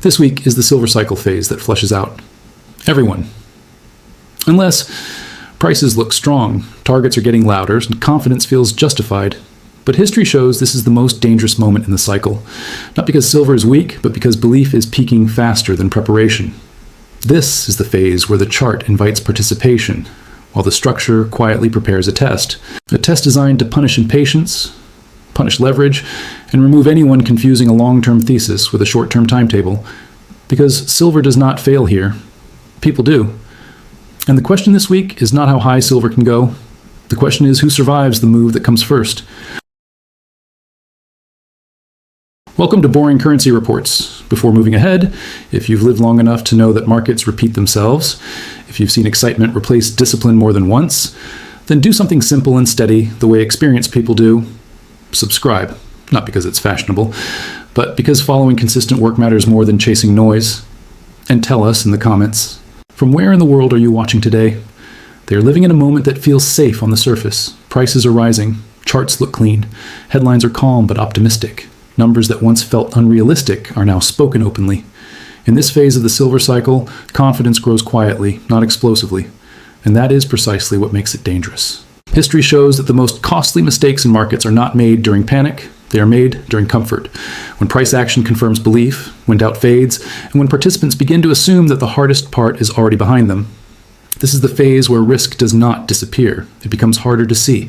This week is the silver cycle phase that flushes out everyone. Unless prices look strong, targets are getting louder, and confidence feels justified. But history shows this is the most dangerous moment in the cycle. Not because silver is weak, but because belief is peaking faster than preparation. This is the phase where the chart invites participation, while the structure quietly prepares a test. A test designed to punish impatience, punish leverage, and remove anyone confusing a long-term thesis with a short-term timetable. Because silver does not fail here. People do. And the question this week is not how high silver can go. The question is who survives the move that comes first. Welcome to Boring Currency Reports. Before moving ahead, if you've lived long enough to know that markets repeat themselves, if you've seen excitement replace discipline more than once, then do something simple and steady the way experienced people do. Subscribe. Not because it's fashionable, but because following consistent work matters more than chasing noise. And tell us in the comments, from where in the world are you watching today? They are living in a moment that feels safe on the surface. Prices are rising. Charts look clean. Headlines are calm but optimistic. Numbers that once felt unrealistic are now spoken openly. In this phase of the silver cycle, confidence grows quietly, not explosively. And that is precisely what makes it dangerous. History shows that the most costly mistakes in markets are not made during panic. They are made during comfort. When price action confirms belief, when doubt fades, and when participants begin to assume that the hardest part is already behind them. This is the phase where risk does not disappear. It becomes harder to see.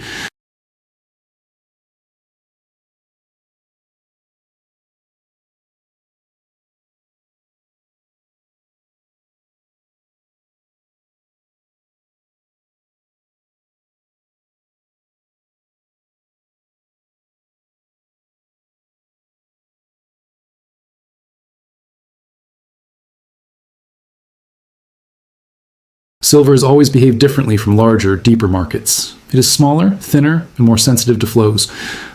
Silver has always behaved differently from larger, deeper markets. It is smaller, thinner, and more sensitive to flows.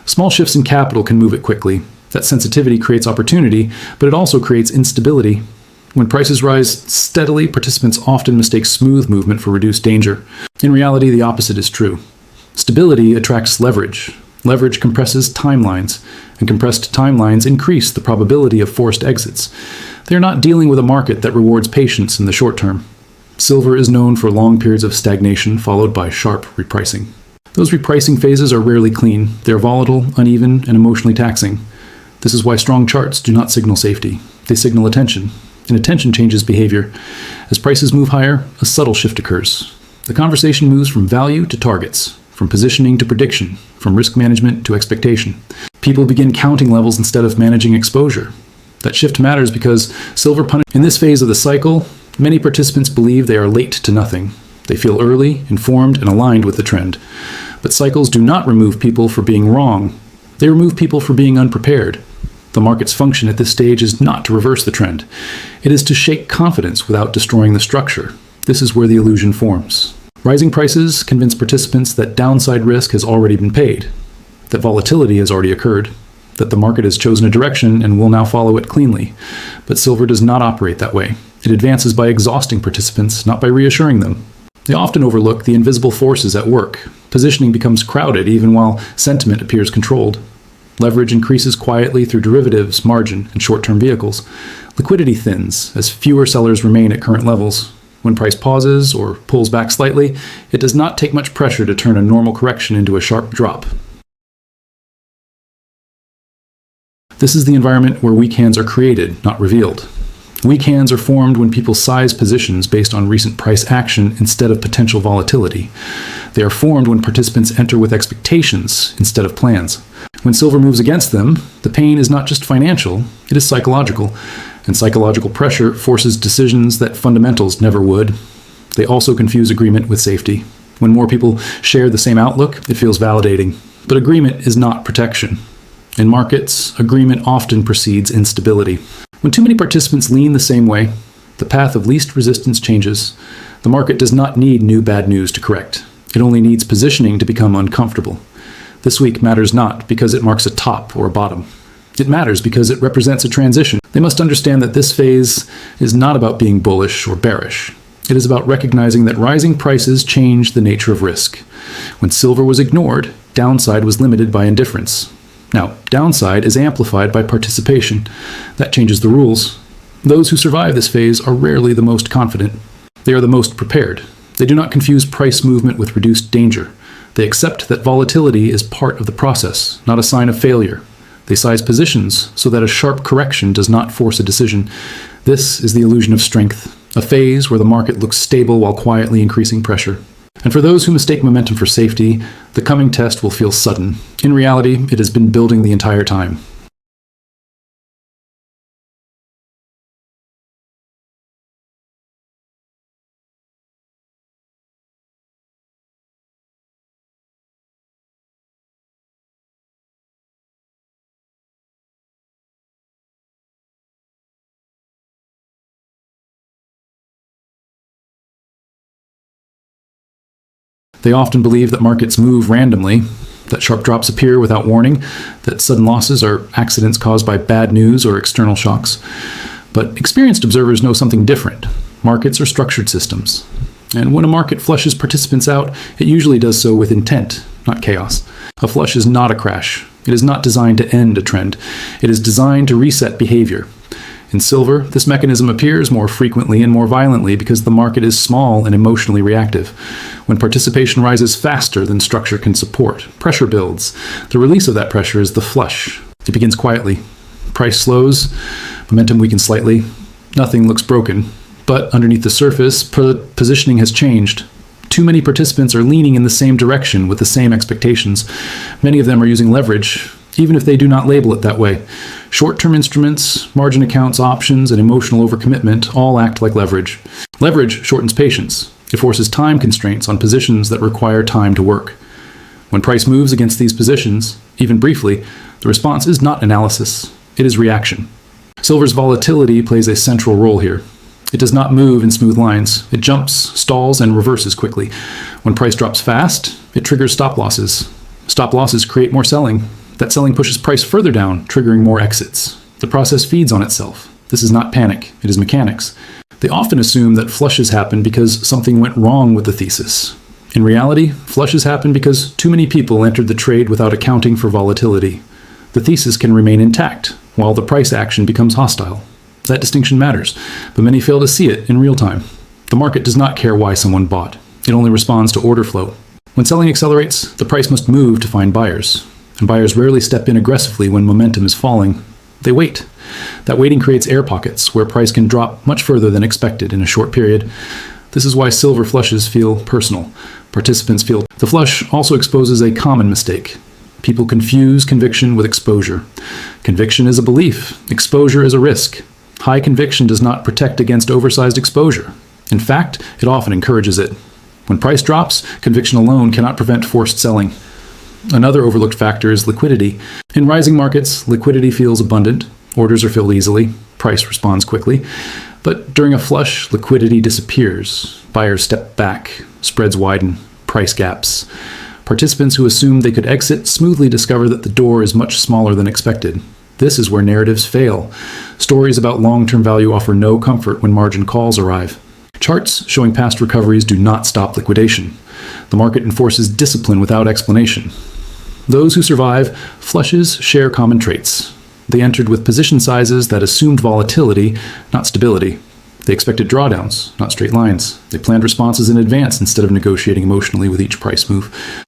Small shifts in capital can move it quickly. That sensitivity creates opportunity, but it also creates instability. When prices rise steadily, participants often mistake smooth movement for reduced danger. In reality, the opposite is true. Stability attracts leverage. Leverage compresses timelines, and compressed timelines increase the probability of forced exits. They are not dealing with a market that rewards patience in the short term. Silver is known for long periods of stagnation followed by sharp repricing. Those repricing phases are rarely clean. They are volatile, uneven, and emotionally taxing. This is why strong charts do not signal safety. They signal attention, and attention changes behavior. As prices move higher, a subtle shift occurs. The conversation moves from value to targets, from positioning to prediction, from risk management to expectation. People begin counting levels instead of managing exposure. That shift matters because silver punishes. In this phase of the cycle, many participants believe they are late to nothing. They feel early, informed, and aligned with the trend. But cycles do not remove people for being wrong. They remove people for being unprepared. The market's function at this stage is not to reverse the trend. It is to shake confidence without destroying the structure. This is where the illusion forms. Rising prices convince participants that downside risk has already been paid, that volatility has already occurred, that the market has chosen a direction and will now follow it cleanly. But silver does not operate that way. It advances by exhausting participants, not by reassuring them. They often overlook the invisible forces at work. Positioning becomes crowded even while sentiment appears controlled. Leverage increases quietly through derivatives, margin, and short-term vehicles. Liquidity thins as fewer sellers remain at current levels. When price pauses or pulls back slightly, it does not take much pressure to turn a normal correction into a sharp drop. This is the environment where weak hands are created, not revealed. Weak hands are formed when people size positions based on recent price action instead of potential volatility. They are formed when participants enter with expectations instead of plans. When silver moves against them, the pain is not just financial, it is psychological. And psychological pressure forces decisions that fundamentals never would. They also confuse agreement with safety. When more people share the same outlook, it feels validating. But agreement is not protection. In markets, agreement often precedes instability. When too many participants lean the same way, the path of least resistance changes. The market does not need new bad news to correct. It only needs positioning to become uncomfortable. This week matters not because it marks a top or a bottom. It matters because it represents a transition. They must understand that this phase is not about being bullish or bearish. It is about recognizing that rising prices change the nature of risk. When silver was ignored, downside was limited by indifference. Now, downside is amplified by participation. That changes the rules. Those who survive this phase are rarely the most confident. They are the most prepared. They do not confuse price movement with reduced danger. They accept that volatility is part of the process, not a sign of failure. They size positions so that a sharp correction does not force a decision. This is the illusion of strength, a phase where the market looks stable while quietly increasing pressure. And for those who mistake momentum for safety, the coming test will feel sudden. In reality, it has been building the entire time. They often believe that markets move randomly, that sharp drops appear without warning, that sudden losses are accidents caused by bad news or external shocks. But experienced observers know something different. Markets are structured systems. And when a market flushes participants out, it usually does so with intent, not chaos. A flush is not a crash. It is not designed to end a trend. It is designed to reset behavior. In silver, this mechanism appears more frequently and more violently because the market is small and emotionally reactive. When participation rises faster than structure can support, pressure builds. The release of that pressure is the flush. It begins quietly. Price slows, momentum weakens slightly. Nothing looks broken. But underneath the surface, positioning has changed. Too many participants are leaning in the same direction with the same expectations. Many of them are using leverage, even if they do not label it that way. Short-term instruments, margin accounts, options, and emotional overcommitment all act like leverage. Leverage shortens patience. It forces time constraints on positions that require time to work. When price moves against these positions, even briefly, the response is not analysis, it is reaction. Silver's volatility plays a central role here. It does not move in smooth lines. It jumps, stalls, and reverses quickly. When price drops fast, it triggers stop losses. Stop losses create more selling. That selling pushes price further down, triggering more exits. The process feeds on itself. This is not panic, it is mechanics. They often assume that flushes happen because something went wrong with the thesis. In reality, flushes happen because too many people entered the trade without accounting for volatility. The thesis can remain intact, while the price action becomes hostile. That distinction matters, but many fail to see it in real time. The market does not care why someone bought. It only responds to order flow. When selling accelerates, the price must move to find buyers. And buyers rarely step in aggressively when momentum is falling. They wait. That waiting creates air pockets where price can drop much further than expected in a short period. This is why silver flushes feel personal. Participants feel. The flush also exposes a common mistake. People confuse conviction with exposure. Conviction is a belief. Exposure is a risk. High conviction does not protect against oversized exposure. In fact, it often encourages it. When price drops, conviction alone cannot prevent forced selling. Another overlooked factor is liquidity. In rising markets, liquidity feels abundant, orders are filled easily, price responds quickly. But during a flush, liquidity disappears. Buyers step back, spreads widen, price gaps. Participants who assumed they could exit smoothly discover that the door is much smaller than expected. This is where narratives fail. Stories about long-term value offer no comfort when margin calls arrive. Charts showing past recoveries do not stop liquidation. The market enforces discipline without explanation. Those who survive flushes share common traits. They entered with position sizes that assumed volatility, not stability. They expected drawdowns, not straight lines. They planned responses in advance instead of negotiating emotionally with each price move.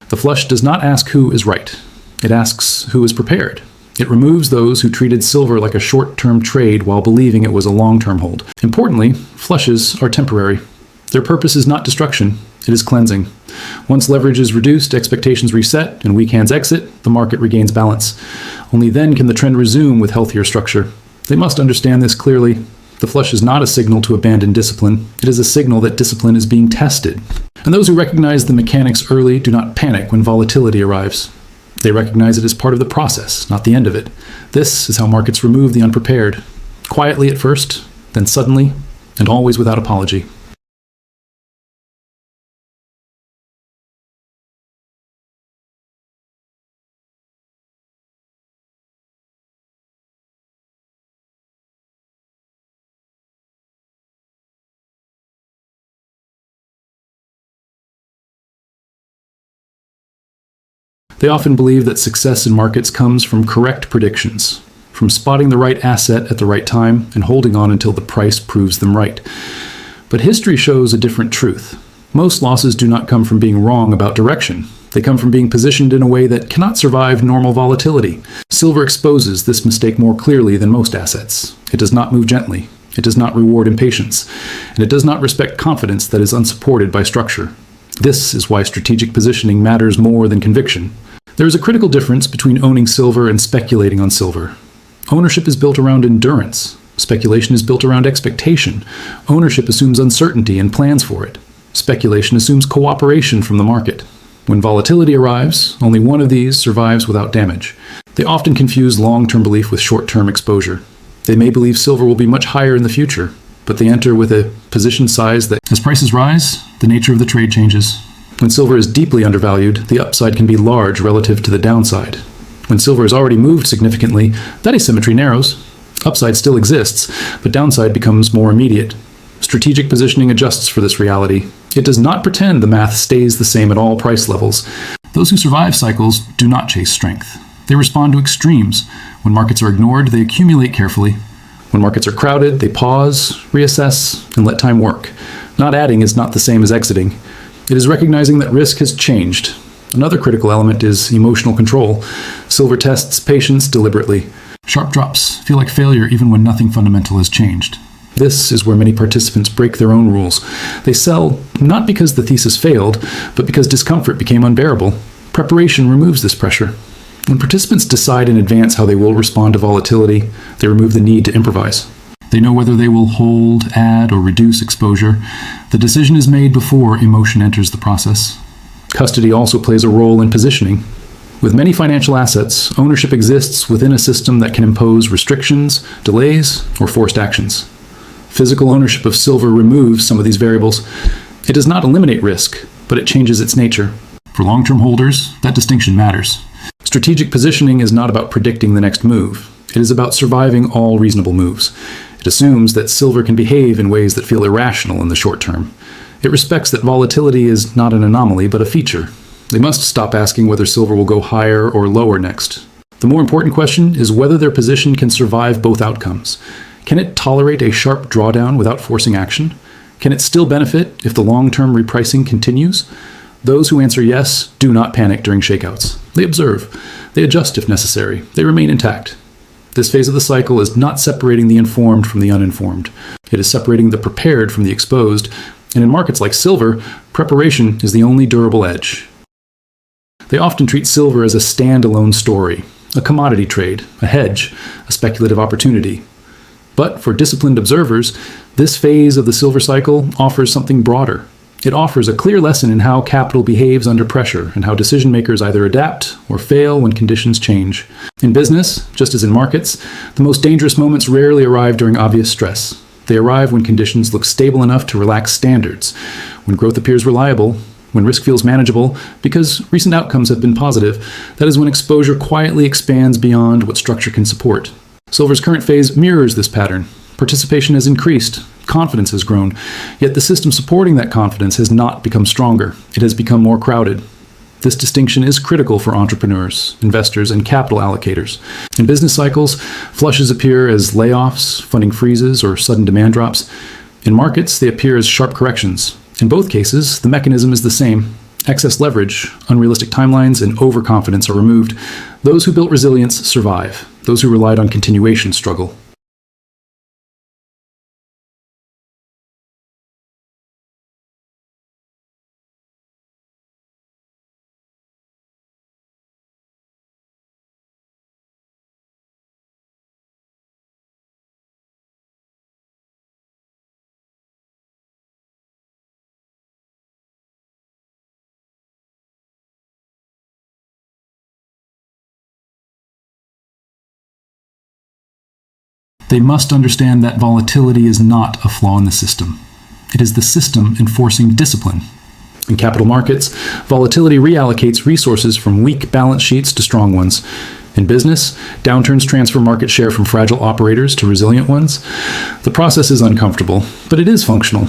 The flush does not ask who is right. It asks who is prepared. It removes those who treated silver like a short-term trade while believing it was a long-term hold. Importantly, flushes are temporary. Their purpose is not destruction, it is cleansing. Once leverage is reduced, expectations reset, and weak hands exit, the market regains balance. Only then can the trend resume with healthier structure. They must understand this clearly. The flush is not a signal to abandon discipline. It is a signal that discipline is being tested. And those who recognize the mechanics early do not panic when volatility arrives. They recognize it as part of the process, not the end of it. This is how markets remove the unprepared. Quietly at first, then suddenly, and always without apology. They often believe that success in markets comes from correct predictions, from spotting the right asset at the right time and holding on until the price proves them right. But history shows a different truth. Most losses do not come from being wrong about direction. They come from being positioned in a way that cannot survive normal volatility. Silver exposes this mistake more clearly than most assets. It does not move gently. It does not reward impatience. And it does not respect confidence that is unsupported by structure. This is why strategic positioning matters more than conviction. There is a critical difference between owning silver and speculating on silver. Ownership is built around endurance. Speculation is built around expectation. Ownership assumes uncertainty and plans for it. Speculation assumes cooperation from the market. When volatility arrives, only one of these survives without damage. They often confuse long-term belief with short-term exposure. They may believe silver will be much higher in the future, but they enter with a position size that, as prices rise, the nature of the trade changes. When silver is deeply undervalued, the upside can be large relative to the downside. When silver has already moved significantly, that asymmetry narrows. Upside still exists, but downside becomes more immediate. Strategic positioning adjusts for this reality. It does not pretend the math stays the same at all price levels. Those who survive cycles do not chase strength. They respond to extremes. When markets are ignored, they accumulate carefully. When markets are crowded, they pause, reassess, and let time work. Not adding is not the same as exiting. It is recognizing that risk has changed. Another critical element is emotional control. Silver tests patience deliberately. Sharp drops feel like failure even when nothing fundamental has changed. This is where many participants break their own rules. They sell not because the thesis failed, but because discomfort became unbearable. Preparation removes this pressure. When participants decide in advance how they will respond to volatility, they remove the need to improvise. They know whether they will hold, add, or reduce exposure. The decision is made before emotion enters the process. Custody also plays a role in positioning. With many financial assets, ownership exists within a system that can impose restrictions, delays, or forced actions. Physical ownership of silver removes some of these variables. It does not eliminate risk, but it changes its nature. For long-term holders, that distinction matters. Strategic positioning is not about predicting the next move. It is about surviving all reasonable moves. It assumes that silver can behave in ways that feel irrational in the short term. It respects that volatility is not an anomaly, but a feature. They must stop asking whether silver will go higher or lower next. The more important question is whether their position can survive both outcomes. Can it tolerate a sharp drawdown without forcing action? Can it still benefit if the long-term repricing continues? Those who answer yes do not panic during shakeouts. They observe. They adjust if necessary. They remain intact. This phase of the cycle is not separating the informed from the uninformed. It is separating the prepared from the exposed. And in markets like silver, preparation is the only durable edge. They often treat silver as a standalone story, a commodity trade, a hedge, a speculative opportunity. But for disciplined observers, this phase of the silver cycle offers something broader. It offers a clear lesson in how capital behaves under pressure and how decision makers either adapt or fail when conditions change. In business, just as in markets, the most dangerous moments rarely arrive during obvious stress. They arrive when conditions look stable enough to relax standards, when growth appears reliable, when risk feels manageable, because recent outcomes have been positive. That is when exposure quietly expands beyond what structure can support. Silver's current phase mirrors this pattern. Participation has increased, confidence has grown, yet the system supporting that confidence has not become stronger. It has become more crowded. This distinction is critical for entrepreneurs, investors, and capital allocators. In business cycles, flushes appear as layoffs, funding freezes, or sudden demand drops. In markets, they appear as sharp corrections. In both cases, the mechanism is the same. Excess leverage, unrealistic timelines, and overconfidence are removed. Those who built resilience survive. Those who relied on continuation struggle. They must understand that volatility is not a flaw in the system. It is the system enforcing discipline. In capital markets, volatility reallocates resources from weak balance sheets to strong ones. In business, downturns transfer market share from fragile operators to resilient ones. The process is uncomfortable, but it is functional.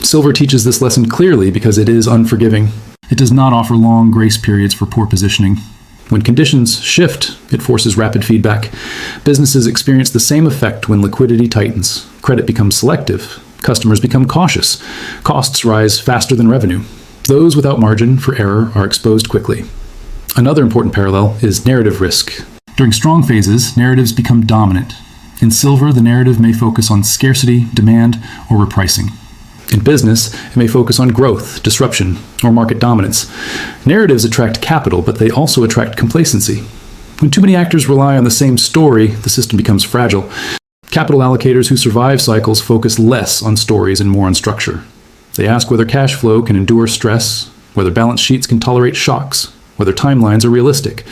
Silver teaches this lesson clearly because it is unforgiving. It does not offer long grace periods for poor positioning. When conditions shift, it forces rapid feedback. Businesses experience the same effect when liquidity tightens. Credit becomes selective. Customers become cautious. Costs rise faster than revenue. Those without margin for error are exposed quickly. Another important parallel is narrative risk. During strong phases, narratives become dominant. In silver, the narrative may focus on scarcity, demand, or repricing. In business, it may focus on growth, disruption, or market dominance. Narratives attract capital, but they also attract complacency. When too many actors rely on the same story, the system becomes fragile. Capital allocators who survive cycles focus less on stories and more on structure. They ask whether cash flow can endure stress, whether balance sheets can tolerate shocks, whether timelines are realistic.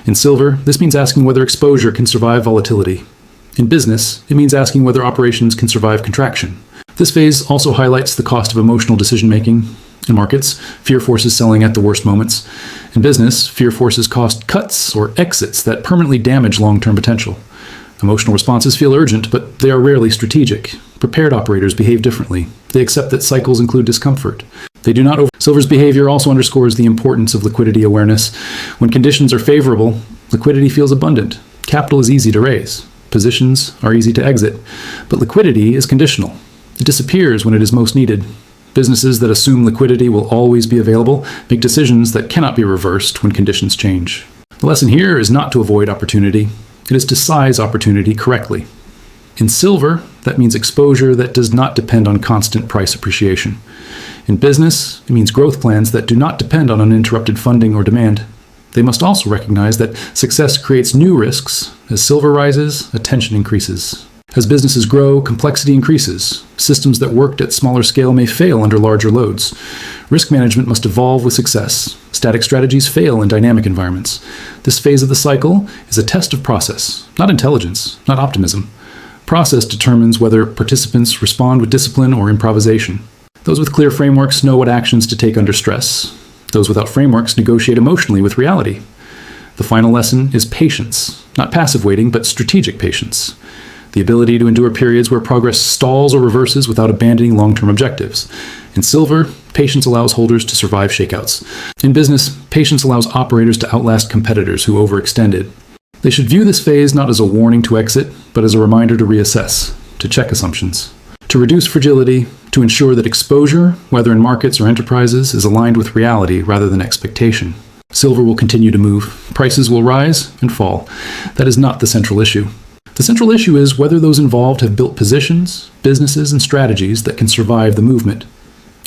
In silver, this means asking whether exposure can survive volatility. In business, it means asking whether operations can survive contraction. This phase also highlights the cost of emotional decision-making. In markets, fear forces selling at the worst moments. In business, fear forces cost cuts or exits that permanently damage long-term potential. Emotional responses feel urgent, but they are rarely strategic. Prepared operators behave differently. They accept that cycles include discomfort. They do not Silver's behavior also underscores the importance of liquidity awareness. When conditions are favorable, liquidity feels abundant. Capital is easy to raise. Positions are easy to exit. But liquidity is conditional. It disappears when it is most needed. Businesses that assume liquidity will always be available make decisions that cannot be reversed when conditions change. The lesson here is not to avoid opportunity. It is to size opportunity correctly. In silver, that means exposure that does not depend on constant price appreciation. In business, it means growth plans that do not depend on uninterrupted funding or demand. They must also recognize that success creates new risks. As silver rises, attention increases. As businesses grow, complexity increases. Systems that worked at smaller scale may fail under larger loads. Risk management must evolve with success. Static strategies fail in dynamic environments. This phase of the cycle is a test of process, not intelligence, not optimism. Process determines whether participants respond with discipline or improvisation. Those with clear frameworks know what actions to take under stress. Those without frameworks negotiate emotionally with reality. The final lesson is patience, not passive waiting, but strategic patience. The ability to endure periods where progress stalls or reverses without abandoning long-term objectives. In silver, patience allows holders to survive shakeouts. In business, patience allows operators to outlast competitors who overextended. They should view this phase not as a warning to exit, but as a reminder to reassess, to check assumptions, to reduce fragility, to ensure that exposure, whether in markets or enterprises, is aligned with reality rather than expectation. Silver will continue to move. Prices will rise and fall. That is not the central issue. The central issue is whether those involved have built positions, businesses, and strategies that can survive the movement.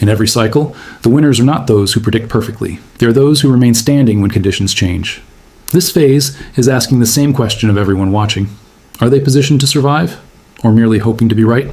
In every cycle, the winners are not those who predict perfectly. They are those who remain standing when conditions change. This phase is asking the same question of everyone watching. Are they positioned to survive, or merely hoping to be right?